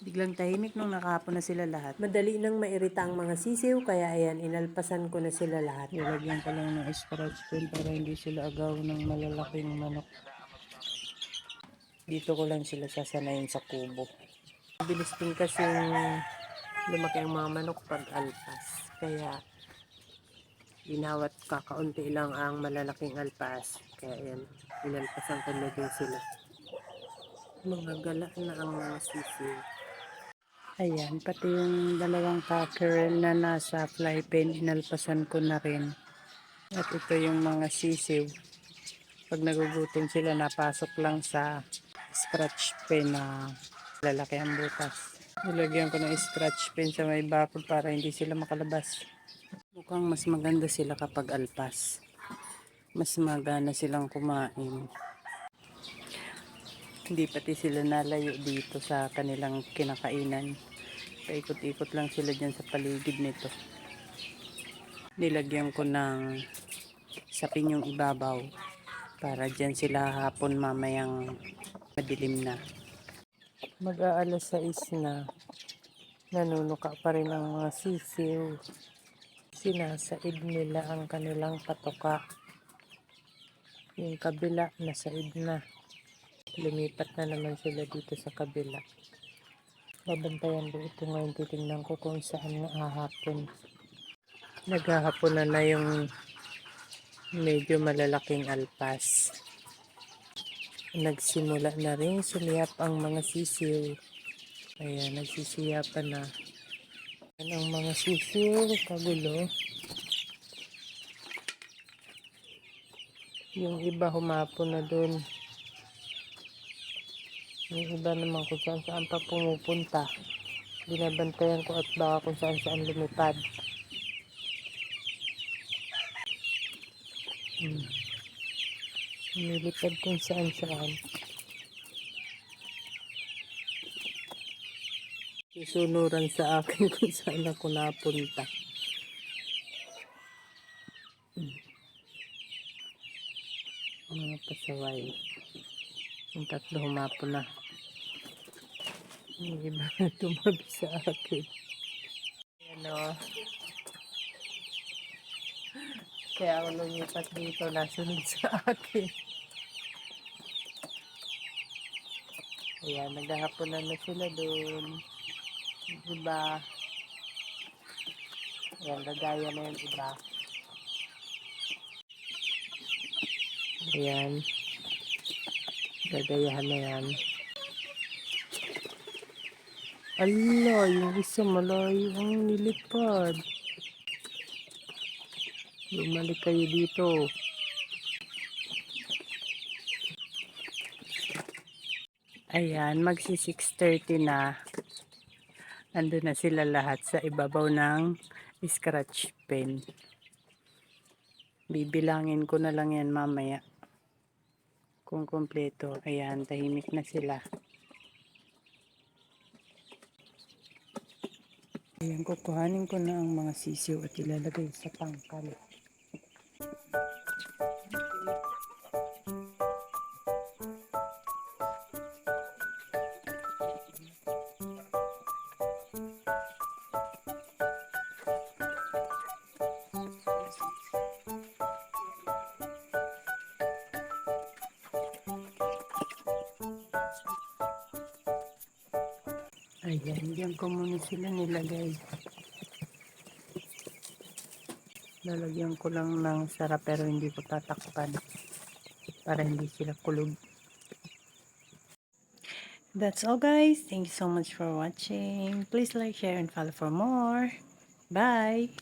Biglang tahimik nung nakahapon na sila lahat. Madali nang mairita ang mga sisiw, kaya ayan, inalpasan ko na sila lahat. Nilagyan ko lang ng scratch pen para hindi sila agaw ng malalaking manok. Dito ko lang sila sasanayin sa kubo. Mabilis din kasi lumaki ang mga manok pag alpas. Kaya binawat kakaunti lang ang malalaking alpas. Kaya ayan, inalpasan ko na din sila. Mga gala na ang mga sisiw. Ayan, pati yung dalawang cockerel na nasa fly pen, inalpasan ko na rin. At ito yung mga sisiw. Pag nagugutom sila, napasok lang sa scratch pen na lalaki ang butas. Nilagyan ko ng scratch pen sa may bakod para hindi sila makalabas. Mukhang mas maganda sila kapag alpas. Mas magana silang kumain. Hindi pati sila nalayo dito sa kanilang kinakainan. Paikot-ikot lang sila dyan sa paligid nito. Nilagyan ko ng sapin yung ibabaw para dyan sila hapon mamayang madilim na. Mag-aalas 6 na. Nanunuka pa rin ang mga sisiw. Sinasaid nila ang kanilang patoka. Yung kabila, nasaid na. Lumipat na naman sila dito sa kabila. Babantayan ko ito ngayon. Titingnan ko kung saan nga hahapon. Naghahapon na yung medyo malalaking alpas. Nagsimula na rin sumiyap ang mga sisiw. Ayan, nagsisiyapan na. Ayan ang mga sisiw, kagulo. Yung iba humapon na dun. Yung iba naman kung saan saan pa pumupunta. Binabantayan ko at baka kung saan saan lumipad. Lumilipad kung saan saan. Susunuran sa akin kung saan ako napunta. Mga pasaway. Yung tatlo humapon na. Yung iba na tumabi sa akin. Ayan o. Kaya ako lumipat dito, nasunod sa akin. Ayan, naghahaponan na sila dun. Yung iba. Ayan, gagaya na yung iba. Ayan. Gagayahan na yan. Ala, yung isa malayo ang nilipad. Bumalik kayo dito. Ayan, magsi 6:30 na. Nandun na sila lahat sa ibabaw ng scratch pen. Bibilangin ko na lang yan mamaya. Kung kompleto. Ayan, tahimik na sila. Ayan, kukuhanin ko na ang mga sisiw at ilalagay sa pangkal. Ayan, diyan ko muna sila nilagay. Lalagyan ko lang ng sarap pero hindi ko tatakpan para hindi sila kulog. That's all guys. Thank you so much for watching. Please like, share, and follow for more. Bye!